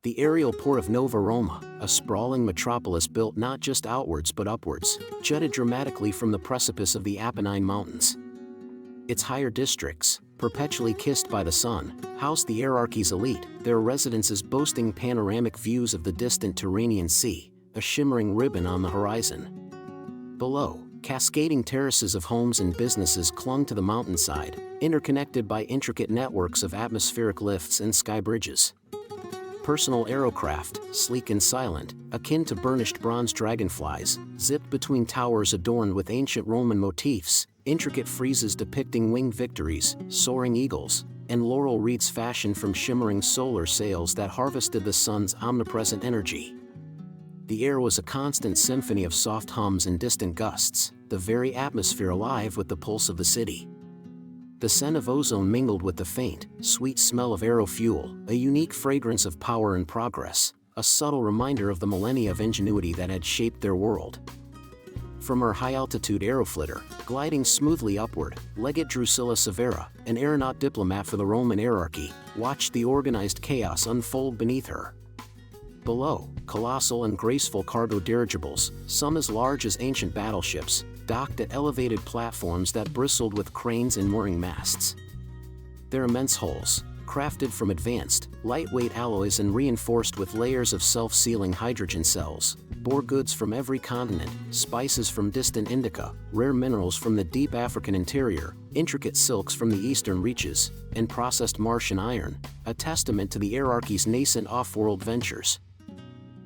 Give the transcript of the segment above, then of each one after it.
The aerial port of Nova Roma, a sprawling metropolis built not just outwards but upwards, jutted dramatically from the precipice of the Apennine Mountains. Its higher districts, perpetually kissed by the sun, housed the hierarchy's elite, their residences boasting panoramic views of the distant Tyrrhenian Sea, a shimmering ribbon on the horizon. Below, cascading terraces of homes and businesses clung to the mountainside, interconnected by intricate networks of atmospheric lifts and sky bridges. Personal aerocraft, sleek and silent, akin to burnished bronze dragonflies, zipped between towers adorned with ancient Roman motifs, intricate friezes depicting winged victories, soaring eagles, and laurel wreaths fashioned from shimmering solar sails that harvested the sun's omnipresent energy. The air was a constant symphony of soft hums and distant gusts, the very atmosphere alive with the pulse of the city. The scent of ozone mingled with the faint, sweet smell of aerofuel, a unique fragrance of power and progress, a subtle reminder of the millennia of ingenuity that had shaped their world. From her high-altitude aeroflitter, gliding smoothly upward, Legate Drusilla Severa, an aeronaut diplomat for the Roman hierarchy, watched the organized chaos unfold beneath her. Below, colossal and graceful cargo dirigibles, some as large as ancient battleships, docked at elevated platforms that bristled with cranes and mooring masts. Their immense hulls, crafted from advanced, lightweight alloys and reinforced with layers of self-sealing hydrogen cells, bore goods from every continent, spices from distant Indica, rare minerals from the deep African interior, intricate silks from the eastern reaches, and processed Martian iron, a testament to the hierarchy's nascent off-world ventures.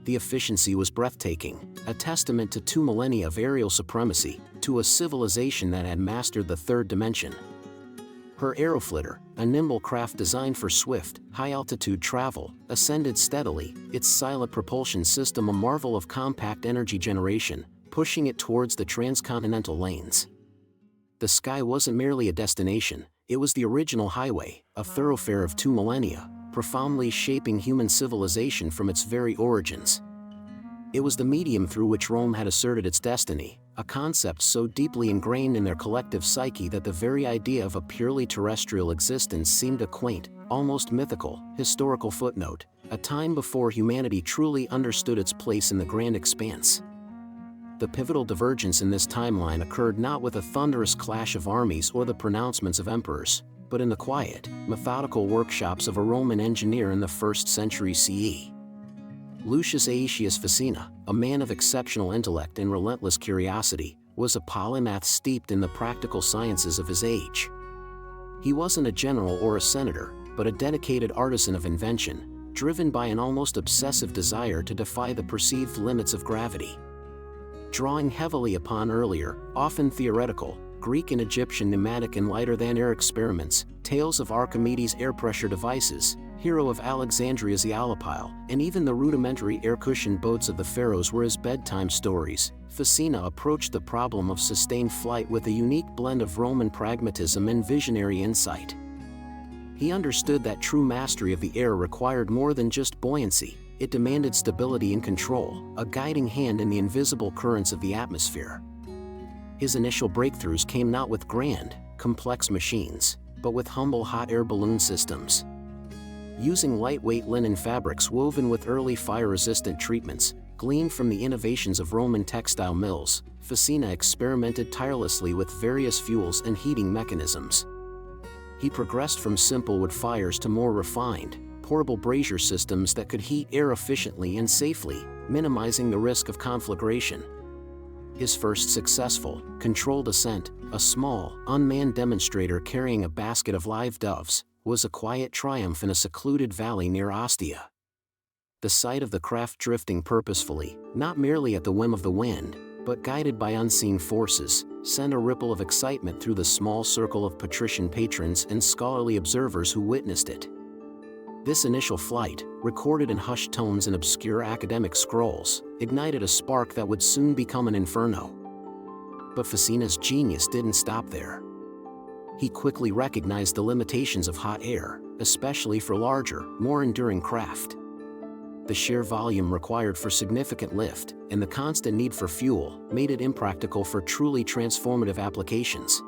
The efficiency was breathtaking, a testament to 2 millennia of aerial supremacy, to a civilization that had mastered the third dimension. Her aeroflitter, a nimble craft designed for swift, high-altitude travel, ascended steadily, its silent propulsion system a marvel of compact energy generation, pushing it towards the transcontinental lanes. The sky wasn't merely a destination, it was the original highway, a thoroughfare of 2 millennia, profoundly shaping human civilization from its very origins. It was the medium through which Rome had asserted its destiny, a concept so deeply ingrained in their collective psyche that the very idea of a purely terrestrial existence seemed a quaint, almost mythical, historical footnote, a time before humanity truly understood its place in the grand expanse. The pivotal divergence in this timeline occurred not with a thunderous clash of armies or the pronouncements of emperors, but in the quiet, methodical workshops of a Roman engineer in the 1st century CE. Lucius Aetius Facina, a man of exceptional intellect and relentless curiosity, was a polymath steeped in the practical sciences of his age. He wasn't a general or a senator, but a dedicated artisan of invention, driven by an almost obsessive desire to defy the perceived limits of gravity. Drawing heavily upon earlier, often theoretical, Greek and Egyptian pneumatic and lighter-than-air experiments, tales of Archimedes' air pressure devices, Hero of Alexandria's Eolipile, and even the rudimentary air-cushioned boats of the pharaohs were his bedtime stories, Facina approached the problem of sustained flight with a unique blend of Roman pragmatism and visionary insight. He understood that true mastery of the air required more than just buoyancy, it demanded stability and control, a guiding hand in the invisible currents of the atmosphere. His initial breakthroughs came not with grand, complex machines, but with humble hot air balloon systems. Using lightweight linen fabrics woven with early fire-resistant treatments, gleaned from the innovations of Roman textile mills, Facina experimented tirelessly with various fuels and heating mechanisms. He progressed from simple wood fires to more refined, portable brazier systems that could heat air efficiently and safely, minimizing the risk of conflagration. His first successful, controlled ascent, a small, unmanned demonstrator carrying a basket of live doves, was a quiet triumph in a secluded valley near Ostia. The sight of the craft drifting purposefully, not merely at the whim of the wind, but guided by unseen forces, sent a ripple of excitement through the small circle of patrician patrons and scholarly observers who witnessed it. This initial flight, recorded in hushed tones and obscure academic scrolls, ignited a spark that would soon become an inferno. But Facina's genius didn't stop there. He quickly recognized the limitations of hot air, especially for larger, more enduring craft. The sheer volume required for significant lift, and the constant need for fuel, made it impractical for truly transformative applications.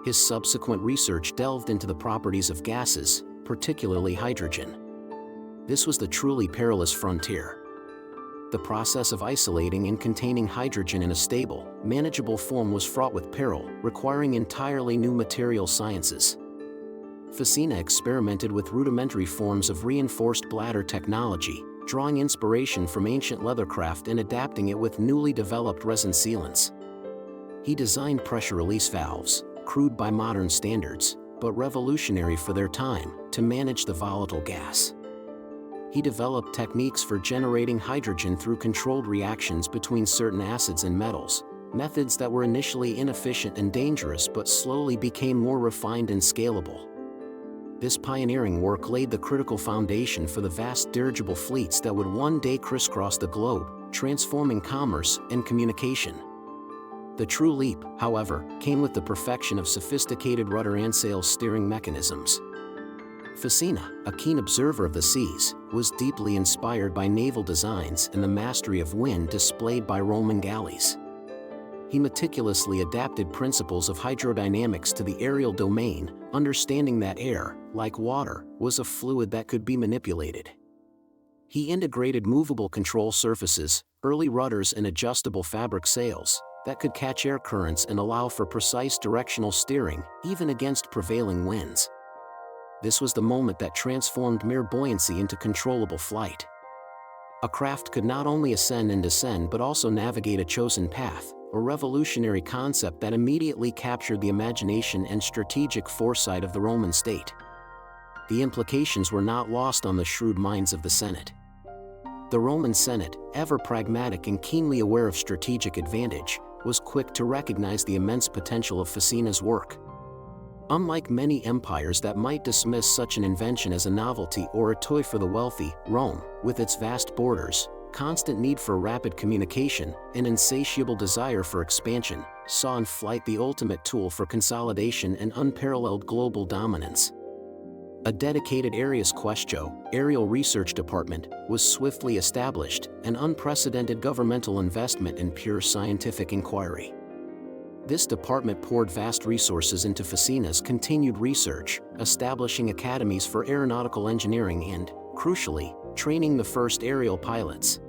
His subsequent research delved into the properties of gases, particularly hydrogen. This was the truly perilous frontier. The process of isolating and containing hydrogen in a stable, manageable form was fraught with peril, requiring entirely new material sciences. Facina experimented with rudimentary forms of reinforced bladder technology, drawing inspiration from ancient leathercraft and adapting it with newly developed resin sealants. He designed pressure release valves, crude by modern standards, but revolutionary for their time, to manage the volatile gas. He developed techniques for generating hydrogen through controlled reactions between certain acids and metals, methods that were initially inefficient and dangerous but slowly became more refined and scalable. This pioneering work laid the critical foundation for the vast dirigible fleets that would one day crisscross the globe, transforming commerce and communication. The true leap, however, came with the perfection of sophisticated rudder and sail steering mechanisms. Facina, a keen observer of the seas, was deeply inspired by naval designs and the mastery of wind displayed by Roman galleys. He meticulously adapted principles of hydrodynamics to the aerial domain, understanding that air, like water, was a fluid that could be manipulated. He integrated movable control surfaces, early rudders and adjustable fabric sails that could catch air currents and allow for precise directional steering, even against prevailing winds. This was the moment that transformed mere buoyancy into controllable flight. A craft could not only ascend and descend but also navigate a chosen path, a revolutionary concept that immediately captured the imagination and strategic foresight of the Roman state. The implications were not lost on the shrewd minds of the Senate. The Roman Senate, ever pragmatic and keenly aware of strategic advantage, was quick to recognize the immense potential of Facina's work. Unlike many empires that might dismiss such an invention as a novelty or a toy for the wealthy, Rome, with its vast borders, constant need for rapid communication, and insatiable desire for expansion, saw in flight the ultimate tool for consolidation and unparalleled global dominance. A dedicated Areas Questio, aerial research department, was swiftly established, an unprecedented governmental investment in pure scientific inquiry. This department poured vast resources into Facina's continued research, establishing academies for aeronautical engineering and, crucially, training the first aerial pilots.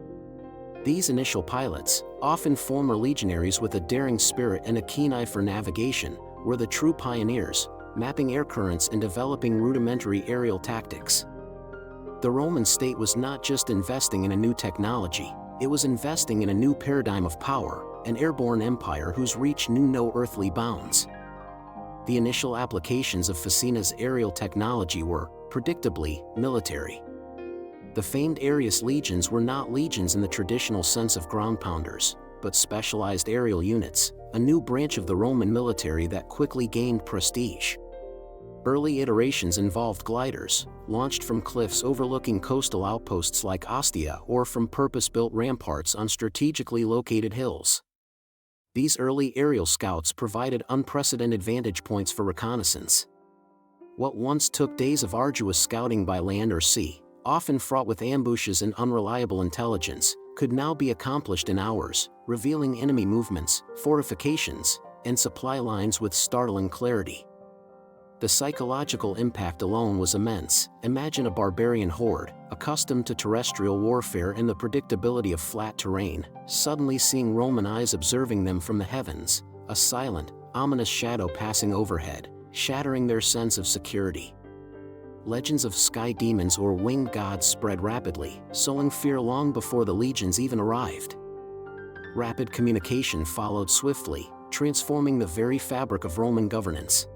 These initial pilots, often former legionaries with a daring spirit and a keen eye for navigation, were the true pioneers, mapping air currents and developing rudimentary aerial tactics. The Roman state was not just investing in a new technology, it was investing in a new paradigm of power, an airborne empire whose reach knew no earthly bounds. The initial applications of Facina's aerial technology were, predictably, military. The famed Arius legions were not legions in the traditional sense of ground pounders, but specialized aerial units, a new branch of the Roman military that quickly gained prestige. Early iterations involved gliders, launched from cliffs overlooking coastal outposts like Ostia or from purpose-built ramparts on strategically located hills. These early aerial scouts provided unprecedented vantage points for reconnaissance. What once took days of arduous scouting by land or sea, often fraught with ambushes and unreliable intelligence, could now be accomplished in hours, revealing enemy movements, fortifications, and supply lines with startling clarity. The psychological impact alone was immense. Imagine a barbarian horde, accustomed to terrestrial warfare and the predictability of flat terrain, suddenly seeing Roman eyes observing them from the heavens, a silent, ominous shadow passing overhead, shattering their sense of security. Legends of sky demons or winged gods spread rapidly, sowing fear long before the legions even arrived. Rapid communication followed swiftly, transforming the very fabric of Roman governance.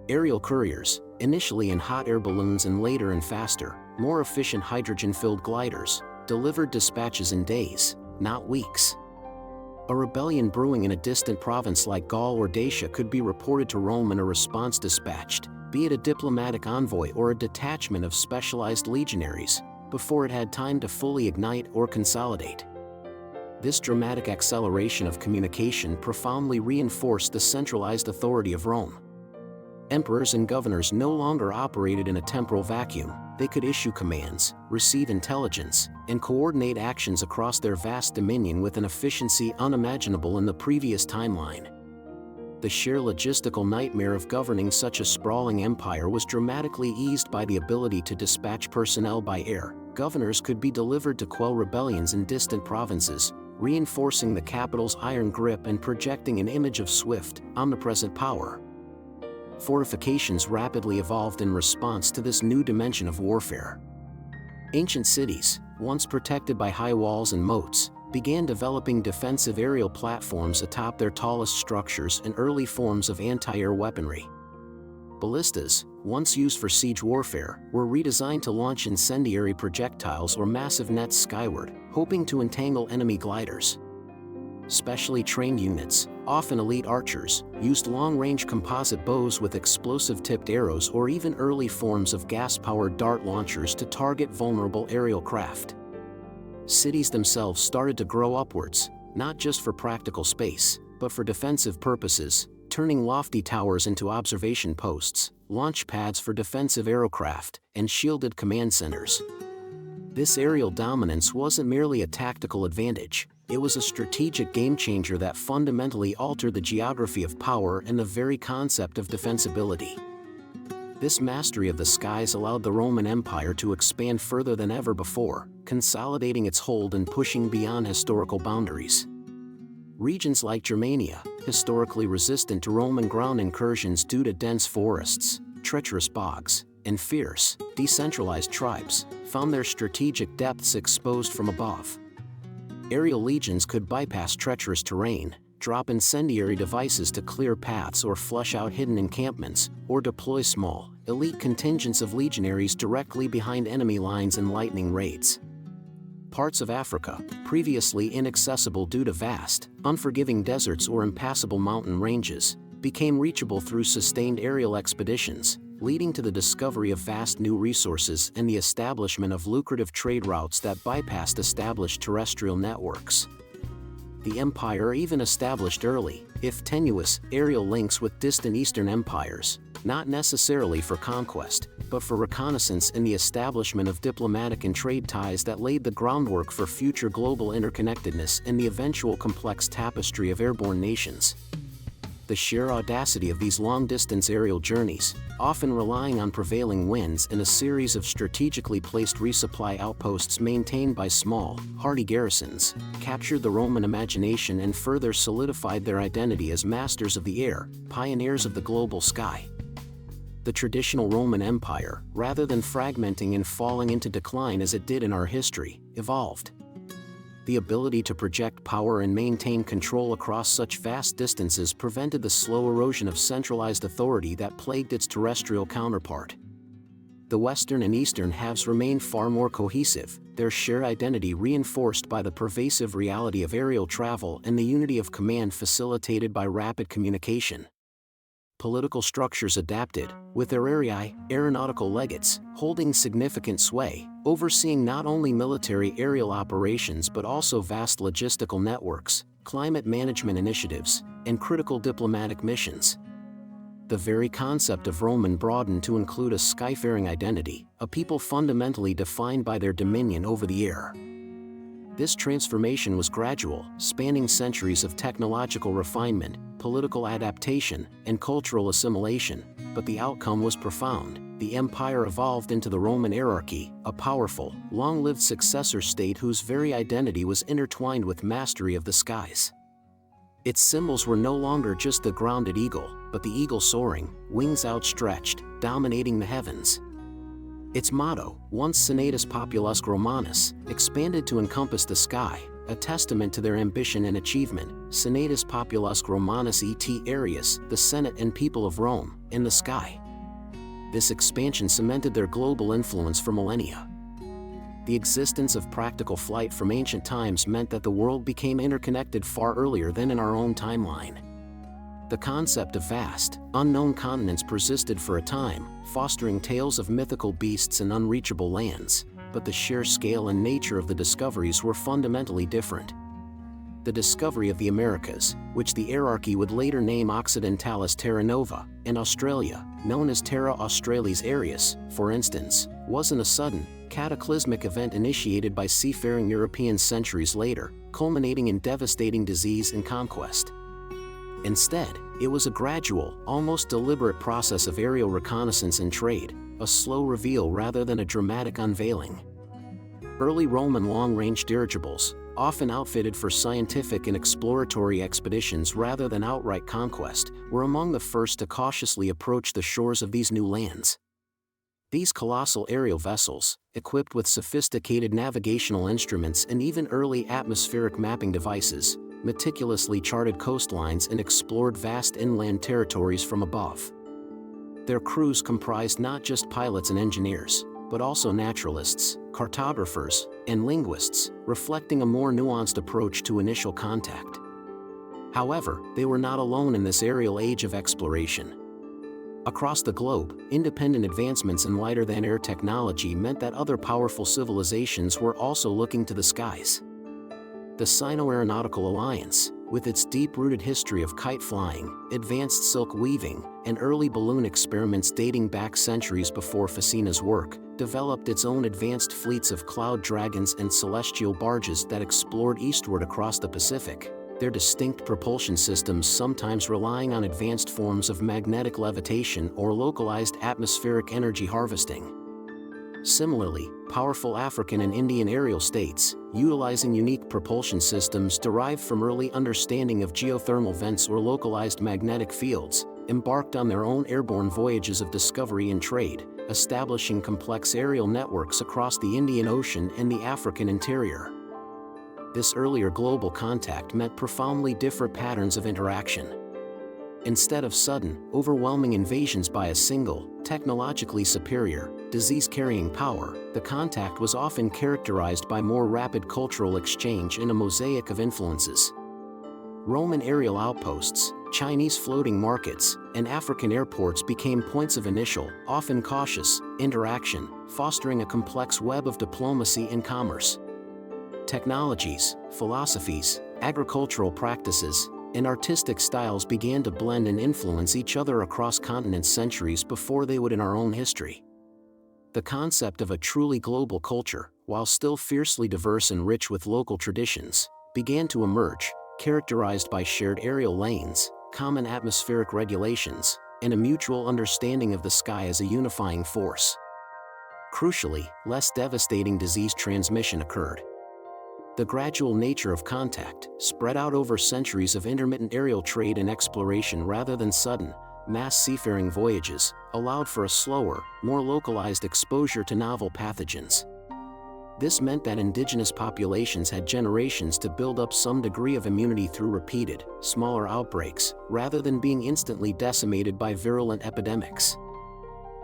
Aerial couriers, initially in hot air balloons and later in faster, more efficient hydrogen-filled gliders, delivered dispatches in days, not weeks. A rebellion brewing in a distant province like Gaul or Dacia could be reported to Rome and a response dispatched, be it a diplomatic envoy or a detachment of specialized legionaries, before it had time to fully ignite or consolidate. This dramatic acceleration of communication profoundly reinforced the centralized authority of Rome. Emperors and governors no longer operated in a temporal vacuum. They could issue commands, receive intelligence, and coordinate actions across their vast dominion with an efficiency unimaginable in the previous timeline. The sheer logistical nightmare of governing such a sprawling empire was dramatically eased by the ability to dispatch personnel by air. Governors could be delivered to quell rebellions in distant provinces, reinforcing the capital's iron grip and projecting an image of swift, omnipresent power. Fortifications rapidly evolved in response to this new dimension of warfare. Ancient cities, once protected by high walls and moats, began developing defensive aerial platforms atop their tallest structures and early forms of anti-air weaponry. Ballistas, once used for siege warfare, were redesigned to launch incendiary projectiles or massive nets skyward, hoping to entangle enemy gliders. Specially trained units, often elite archers, used long-range composite bows with explosive-tipped arrows or even early forms of gas-powered dart launchers to target vulnerable aerial craft. Cities themselves started to grow upwards, not just for practical space, but for defensive purposes, turning lofty towers into observation posts, launch pads for defensive aerocraft, and shielded command centers. This aerial dominance wasn't merely a tactical advantage, it was a strategic game-changer that fundamentally altered the geography of power and the very concept of defensibility. This mastery of the skies allowed the Roman Empire to expand further than ever before, consolidating its hold and pushing beyond historical boundaries. Regions like Germania, historically resistant to Roman ground incursions due to dense forests, treacherous bogs, and fierce, decentralized tribes, found their strategic depths exposed from above. Aerial legions could bypass treacherous terrain, drop incendiary devices to clear paths or flush out hidden encampments, or deploy small, elite contingents of legionaries directly behind enemy lines in lightning raids. Parts of Africa, previously inaccessible due to vast, unforgiving deserts or impassable mountain ranges, became reachable through sustained aerial expeditions, leading to the discovery of vast new resources and the establishment of lucrative trade routes that bypassed established terrestrial networks. The empire even established early, if tenuous, aerial links with distant eastern empires, not necessarily for conquest, but for reconnaissance and the establishment of diplomatic and trade ties that laid the groundwork for future global interconnectedness and the eventual complex tapestry of airborne nations. The sheer audacity of these long-distance aerial journeys, often relying on prevailing winds and a series of strategically placed resupply outposts maintained by small, hardy garrisons, captured the Roman imagination and further solidified their identity as masters of the air, pioneers of the global sky. The traditional Roman Empire, rather than fragmenting and falling into decline as it did in our history, evolved. The ability to project power and maintain control across such vast distances prevented the slow erosion of centralized authority that plagued its terrestrial counterpart. The western and eastern halves remained far more cohesive, their shared identity reinforced by the pervasive reality of aerial travel and the unity of command facilitated by rapid communication. Political structures adapted, with aerarii, aeronautical legates, holding significant sway, overseeing not only military aerial operations but also vast logistical networks, climate management initiatives, and critical diplomatic missions. The very concept of Roman broadened to include a skyfaring identity, a people fundamentally defined by their dominion over the air. This transformation was gradual, spanning centuries of technological refinement, political adaptation, and cultural assimilation, but the outcome was profound. The empire evolved into the Roman hierarchy, a powerful, long-lived successor state whose very identity was intertwined with mastery of the skies. Its symbols were no longer just the grounded eagle, but the eagle soaring, wings outstretched, dominating the heavens. Its motto, once Senatus Populusque Romanus, expanded to encompass the sky, a testament to their ambition and achievement. Senatus Populusque Romanus et Arius, the Senate and people of Rome, in the sky. This expansion cemented their global influence for millennia. The existence of practical flight from ancient times meant that the world became interconnected far earlier than in our own timeline. The concept of vast, unknown continents persisted for a time, fostering tales of mythical beasts and unreachable lands, but the sheer scale and nature of the discoveries were fundamentally different. The discovery of the Americas, which the hierarchy would later name Occidentalis Terra Nova, and Australia, known as Terra Australis Arius, for instance, wasn't a sudden, cataclysmic event initiated by seafaring Europeans centuries later, culminating in devastating disease and conquest. Instead, It was a gradual, almost deliberate process of aerial reconnaissance and trade, a slow reveal rather than a dramatic unveiling. Early Roman long-range dirigibles, often outfitted for scientific and exploratory expeditions rather than outright conquest, were among the first to cautiously approach the shores of these new lands. These colossal aerial vessels, equipped with sophisticated navigational instruments and even early atmospheric mapping devices, meticulously charted coastlines and explored vast inland territories from above. Their crews comprised not just pilots and engineers, but also naturalists, cartographers, and linguists, reflecting a more nuanced approach to initial contact. However, they were not alone in this aerial age of exploration. Across the globe, independent advancements in lighter-than-air technology meant that other powerful civilizations were also looking to the skies. The Sino-Aeronautical Alliance, with its deep-rooted history of kite flying, advanced silk weaving, and early balloon experiments dating back centuries before Fassina's work, developed its own advanced fleets of cloud dragons and celestial barges that explored eastward across the Pacific, their distinct propulsion systems sometimes relying on advanced forms of magnetic levitation or localized atmospheric energy harvesting. Similarly, powerful African and Indian aerial states, utilizing unique propulsion systems derived from early understanding of geothermal vents or localized magnetic fields, embarked on their own airborne voyages of discovery and trade, establishing complex aerial networks across the Indian Ocean and the African interior. This earlier global contact meant profoundly different patterns of interaction. Instead of sudden, overwhelming invasions by a single, technologically superior, disease-carrying power, the contact was often characterized by more rapid cultural exchange and a mosaic of influences. Roman aerial outposts, Chinese floating markets, and African airports became points of initial, often cautious, interaction, fostering a complex web of diplomacy and commerce. Technologies, philosophies, agricultural practices, and artistic styles began to blend and influence each other across continents centuries before they would in our own history. The concept of a truly global culture, while still fiercely diverse and rich with local traditions, began to emerge, characterized by shared aerial lanes, common atmospheric regulations, and a mutual understanding of the sky as a unifying force. Crucially, less devastating disease transmission occurred. The gradual nature of contact, spread out over centuries of intermittent aerial trade and exploration rather than sudden, mass seafaring voyages, allowed for a slower, more localized exposure to novel pathogens. This meant that indigenous populations had generations to build up some degree of immunity through repeated, smaller outbreaks, rather than being instantly decimated by virulent epidemics.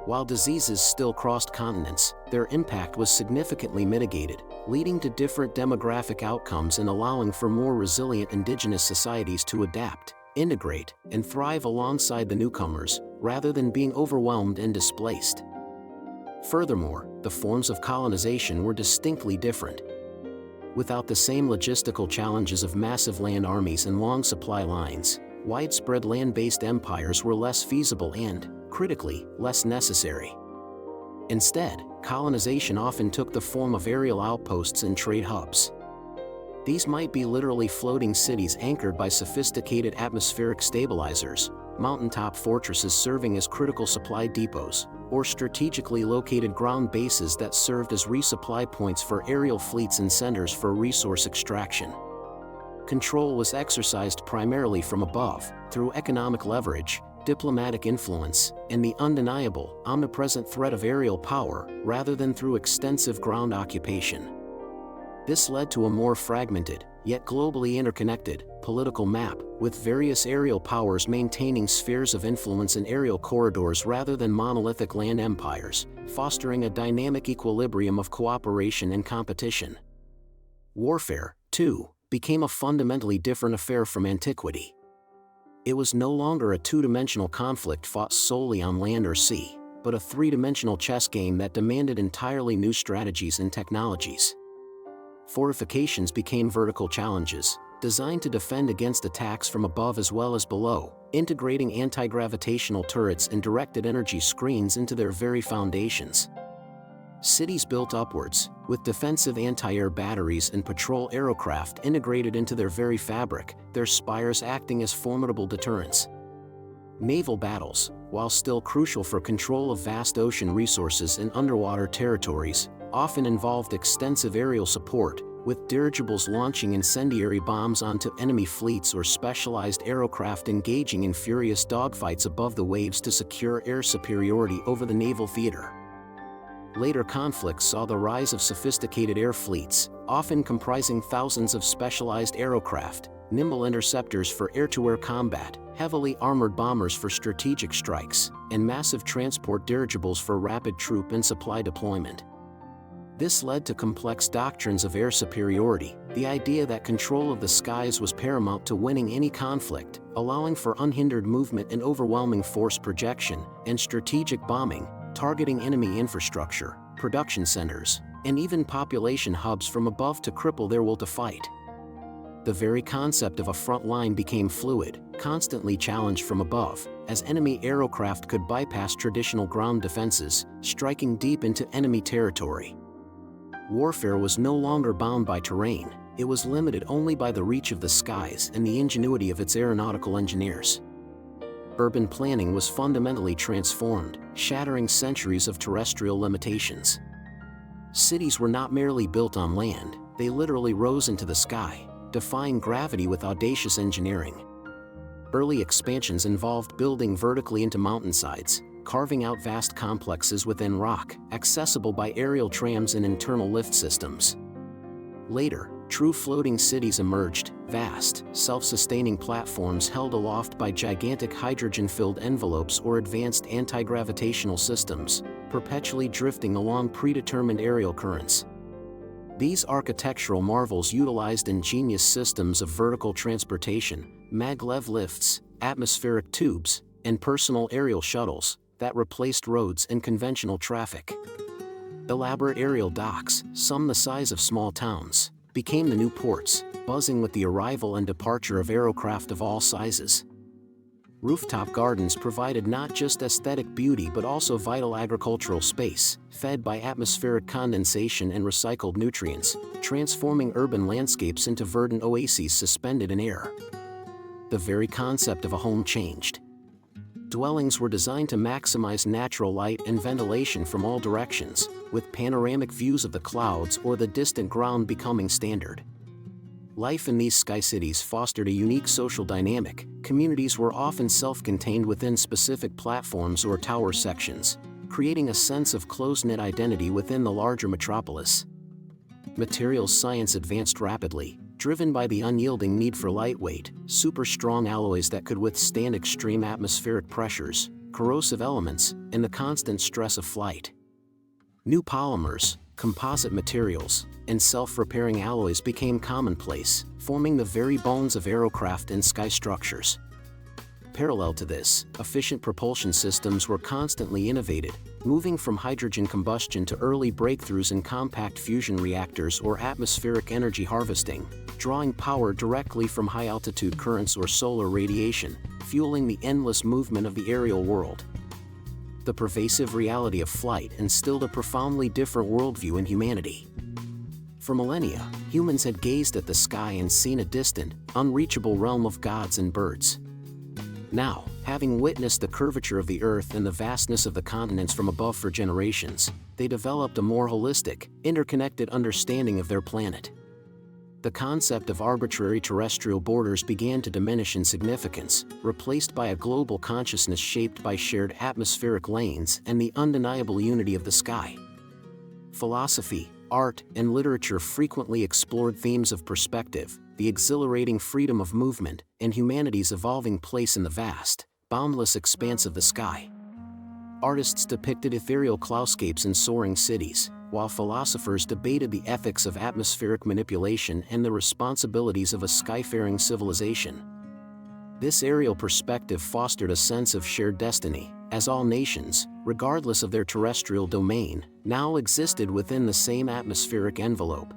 While diseases still crossed continents, their impact was significantly mitigated, leading to different demographic outcomes and allowing for more resilient indigenous societies to adapt, integrate, and thrive alongside the newcomers, rather than being overwhelmed and displaced. Furthermore, the forms of colonization were distinctly different. Without the same logistical challenges of massive land armies and long supply lines, widespread land-based empires were less feasible and, critically, less necessary. Instead, colonization often took the form of aerial outposts and trade hubs. These might be literally floating cities anchored by sophisticated atmospheric stabilizers, mountaintop fortresses serving as critical supply depots, or strategically located ground bases that served as resupply points for aerial fleets and centers for resource extraction. Control was exercised primarily from above, through economic leverage, diplomatic influence, and the undeniable, omnipresent threat of aerial power, rather than through extensive ground occupation. This led to a more fragmented, yet globally interconnected, political map, with various aerial powers maintaining spheres of influence in aerial corridors rather than monolithic land empires, fostering a dynamic equilibrium of cooperation and competition. Warfare, too, became a fundamentally different affair from antiquity. It was no longer a two-dimensional conflict fought solely on land or sea, but a three-dimensional chess game that demanded entirely new strategies and technologies. Fortifications became vertical challenges, designed to defend against attacks from above as well as below, integrating anti-gravitational turrets and directed energy screens into their very foundations. Cities built upwards, with defensive anti-air batteries and patrol aerocraft integrated into their very fabric, their spires acting as formidable deterrents. Naval battles, while still crucial for control of vast ocean resources and underwater territories, often involved extensive aerial support, with dirigibles launching incendiary bombs onto enemy fleets or specialized aerocraft engaging in furious dogfights above the waves to secure air superiority over the naval theater. Later conflicts saw the rise of sophisticated air fleets, often comprising thousands of specialized aerocraft, nimble interceptors for air-to-air combat, heavily armored bombers for strategic strikes, and massive transport dirigibles for rapid troop and supply deployment. This led to complex doctrines of air superiority, the idea that control of the skies was paramount to winning any conflict, allowing for unhindered movement and overwhelming force projection, and strategic bombing, targeting enemy infrastructure, production centers, and even population hubs from above to cripple their will to fight. The very concept of a front line became fluid, constantly challenged from above, as enemy aerocraft could bypass traditional ground defenses, striking deep into enemy territory. Warfare was no longer bound by terrain, it was limited only by the reach of the skies and the ingenuity of its aeronautical engineers. Urban planning was fundamentally transformed, shattering centuries of terrestrial limitations. Cities were not merely built on land, they literally rose into the sky, defying gravity with audacious engineering. Early expansions involved building vertically into mountainsides, carving out vast complexes within rock, accessible by aerial trams and internal lift systems. Later, true floating cities emerged, vast, self-sustaining platforms held aloft by gigantic hydrogen-filled envelopes or advanced anti-gravitational systems, perpetually drifting along predetermined aerial currents. These architectural marvels utilized ingenious systems of vertical transportation, maglev lifts, atmospheric tubes, and personal aerial shuttles that replaced roads and conventional traffic. Elaborate aerial docks, some the size of small towns, became the new ports, buzzing with the arrival and departure of aerocraft of all sizes. Rooftop gardens provided not just aesthetic beauty but also vital agricultural space, fed by atmospheric condensation and recycled nutrients, transforming urban landscapes into verdant oases suspended in air. The very concept of a home changed. Dwellings were designed to maximize natural light and ventilation from all directions, with panoramic views of the clouds or the distant ground becoming standard. Life in these sky cities fostered a unique social dynamic. Communities were often self-contained within specific platforms or tower sections, creating a sense of close-knit identity within the larger metropolis. Materials science advanced rapidly, driven by the unyielding need for lightweight, super-strong alloys that could withstand extreme atmospheric pressures, corrosive elements, and the constant stress of flight. New polymers, composite materials, and self-repairing alloys became commonplace, forming the very bones of aerocraft and sky structures. Parallel to this, efficient propulsion systems were constantly innovated, moving from hydrogen combustion to early breakthroughs in compact fusion reactors or atmospheric energy harvesting, drawing power directly from high-altitude currents or solar radiation, fueling the endless movement of the aerial world. The pervasive reality of flight instilled a profoundly different worldview in humanity. For millennia, humans had gazed at the sky and seen a distant, unreachable realm of gods and birds. Now, having witnessed the curvature of the Earth and the vastness of the continents from above for generations, they developed a more holistic, interconnected understanding of their planet. The concept of arbitrary terrestrial borders began to diminish in significance, replaced by a global consciousness shaped by shared atmospheric lanes and the undeniable unity of the sky. Philosophy, art, and literature frequently explored themes of perspective, the exhilarating freedom of movement, and humanity's evolving place in the vast, boundless expanse of the sky. Artists depicted ethereal cloudscapes and soaring cities, while philosophers debated the ethics of atmospheric manipulation and the responsibilities of a skyfaring civilization. This aerial perspective fostered a sense of shared destiny, as all nations, regardless of their terrestrial domain, now existed within the same atmospheric envelope.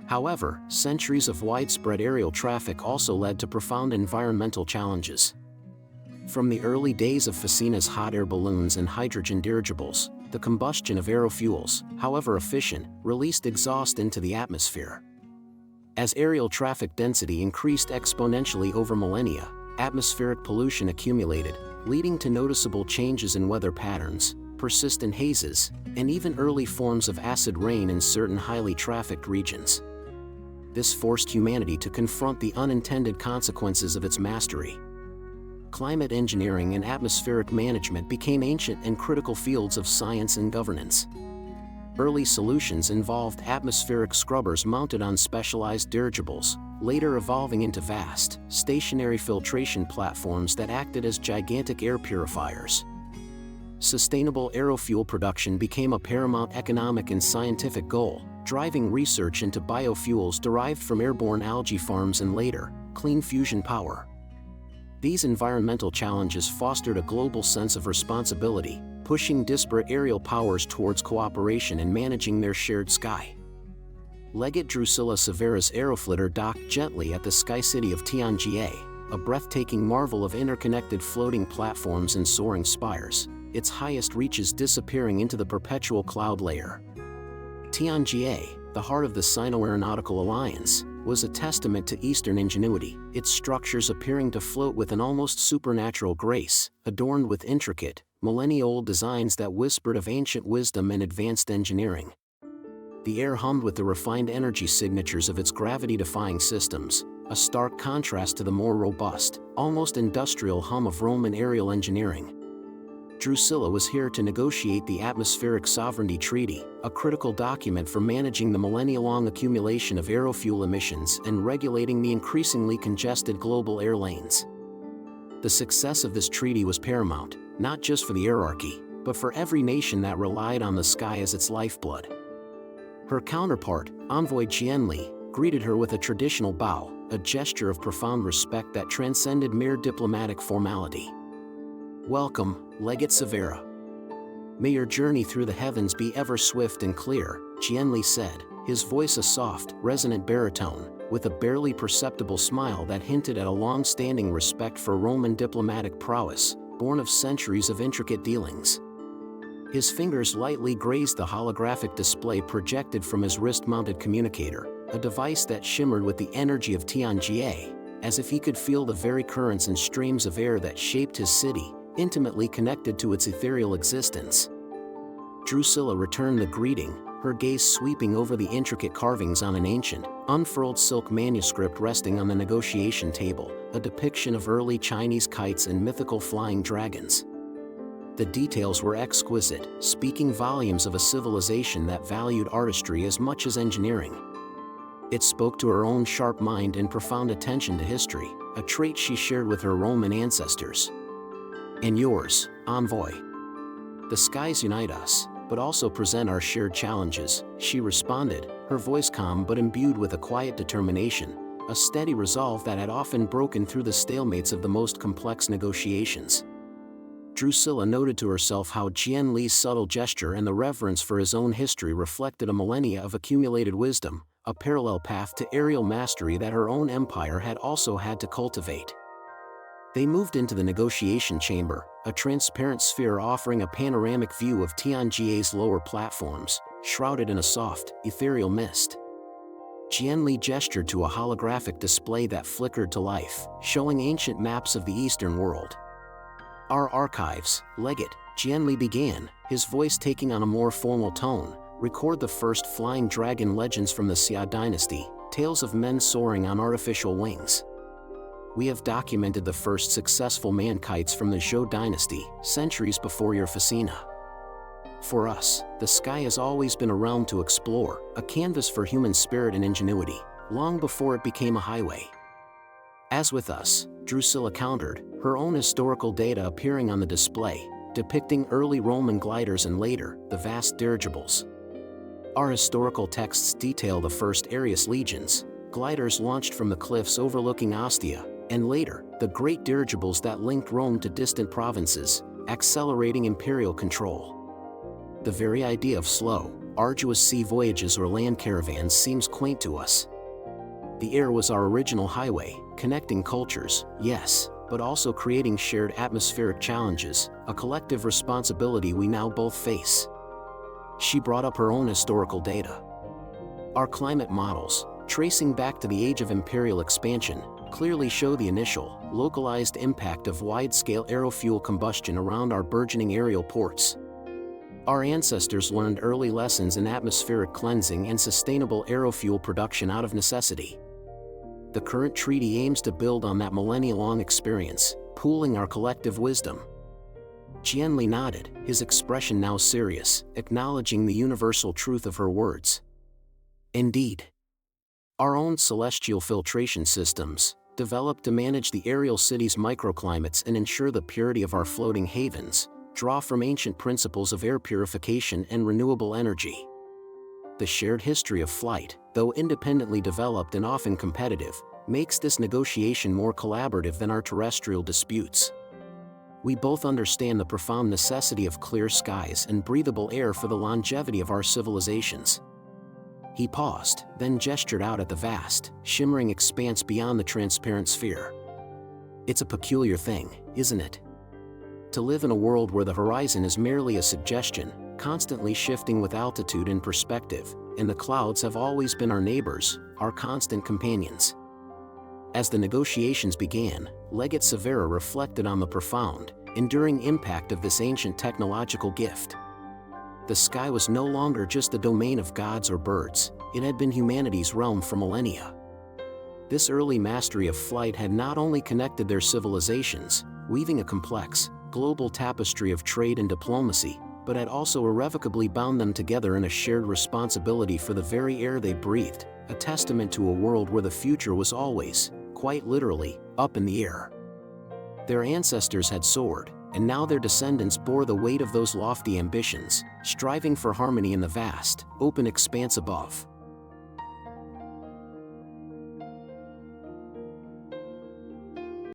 However, centuries of widespread aerial traffic also led to profound environmental challenges. From the early days of Ficina's hot air balloons and hydrogen dirigibles, the combustion of aerofuels, however efficient, released exhaust into the atmosphere. As aerial traffic density increased exponentially over millennia, atmospheric pollution accumulated, leading to noticeable changes in weather patterns, persistent hazes, and even early forms of acid rain in certain highly trafficked regions. This forced humanity to confront the unintended consequences of its mastery. Climate engineering and atmospheric management became ancient and critical fields of science and governance. Early solutions involved atmospheric scrubbers mounted on specialized dirigibles, later evolving into vast, stationary filtration platforms that acted as gigantic air purifiers. Sustainable aerofuel production became a paramount economic and scientific goal, driving research into biofuels derived from airborne algae farms and later, clean fusion power. These environmental challenges fostered a global sense of responsibility, pushing disparate aerial powers towards cooperation in managing their shared sky. Legate Drusilla Severa's aeroflitter docked gently at the sky city of Tianjie, a breathtaking marvel of interconnected floating platforms and soaring spires, its highest reaches disappearing into the perpetual cloud layer. Tianjie, the heart of the Sino-Aeronautical Alliance, was a testament to Eastern ingenuity, its structures appearing to float with an almost supernatural grace, adorned with intricate, millennia-old designs that whispered of ancient wisdom and advanced engineering. The air hummed with the refined energy signatures of its gravity-defying systems, a stark contrast to the more robust, almost industrial hum of Roman aerial engineering. Drusilla was here to negotiate the Atmospheric Sovereignty Treaty, a critical document for managing the millennia-long accumulation of aerofuel emissions and regulating the increasingly congested global air lanes. The success of this treaty was paramount, not just for the hierarchy, but for every nation that relied on the sky as its lifeblood. Her counterpart, Envoy Qianli, greeted her with a traditional bow, a gesture of profound respect that transcended mere diplomatic formality. "Welcome, Legate Severa. May your journey through the heavens be ever swift and clear," Qianli said, his voice a soft, resonant baritone, with a barely perceptible smile that hinted at a long-standing respect for Roman diplomatic prowess, born of centuries of intricate dealings. His fingers lightly grazed the holographic display projected from his wrist-mounted communicator, a device that shimmered with the energy of Tianjie, as if he could feel the very currents and streams of air that shaped his city, intimately connected to its ethereal existence. Drusilla returned the greeting, her gaze sweeping over the intricate carvings on an ancient, unfurled silk manuscript resting on the negotiation table, a depiction of early Chinese kites and mythical flying dragons. The details were exquisite, speaking volumes of a civilization that valued artistry as much as engineering. It spoke to her own sharp mind and profound attention to history, a trait she shared with her Roman ancestors. "And yours, Envoy. The skies unite us, but also present our shared challenges," she responded, her voice calm but imbued with a quiet determination, a steady resolve that had often broken through the stalemates of the most complex negotiations. Drusilla noted to herself how Qianli's subtle gesture and the reverence for his own history reflected a millennia of accumulated wisdom, a parallel path to aerial mastery that her own empire had also had to cultivate. They moved into the negotiation chamber, a transparent sphere offering a panoramic view of Tianji's lower platforms, shrouded in a soft, ethereal mist. Qianli gestured to a holographic display that flickered to life, showing ancient maps of the Eastern world. "Our archives, Legate," Qianli began, his voice taking on a more formal tone, "record the first flying dragon legends from the Xia dynasty, tales of men soaring on artificial wings. We have documented the first successful man kites from the Zhou dynasty, centuries before your Facina. For us, the sky has always been a realm to explore, a canvas for human spirit and ingenuity, long before it became a highway." As with us, Drusilla countered, her own historical data appearing on the display, depicting early Roman gliders and later, the vast dirigibles. "Our historical texts detail the first Arius legions, gliders launched from the cliffs overlooking Ostia, and later, the great dirigibles that linked Rome to distant provinces, accelerating imperial control. The very idea of slow, arduous sea voyages or land caravans seems quaint to us. The air was our original highway, connecting cultures, yes, but also creating shared atmospheric challenges, a collective responsibility we now both face." She brought up her own historical data. "Our climate models, tracing back to the age of imperial expansion, clearly show the initial, localized impact of wide-scale aerofuel combustion around our burgeoning aerial ports. Our ancestors learned early lessons in atmospheric cleansing and sustainable aerofuel production out of necessity. The current treaty aims to build on that millennia-long experience, pooling our collective wisdom. Qianli nodded, his expression now serious, acknowledging the universal truth of her words. Indeed. Our own celestial filtration systems, developed to manage the aerial city's microclimates and ensure the purity of our floating havens, draw from ancient principles of air purification and renewable energy. The shared history of flight, though independently developed and often competitive, makes this negotiation more collaborative than our terrestrial disputes. We both understand the profound necessity of clear skies and breathable air for the longevity of our civilizations. He paused, then gestured out at the vast, shimmering expanse beyond the transparent sphere. It's a peculiar thing, isn't it? To live in a world where the horizon is merely a suggestion, constantly shifting with altitude and perspective, and the clouds have always been our neighbors, our constant companions. As the negotiations began, Legate Severa reflected on the profound, enduring impact of this ancient technological gift. The sky was no longer just the domain of gods or birds, it had been humanity's realm for millennia. This early mastery of flight had not only connected their civilizations, weaving a complex, global tapestry of trade and diplomacy, but had also irrevocably bound them together in a shared responsibility for the very air they breathed, a testament to a world where the future was always, quite literally, up in the air. Their ancestors had soared, and now their descendants bore the weight of those lofty ambitions, striving for harmony in the vast, open expanse above.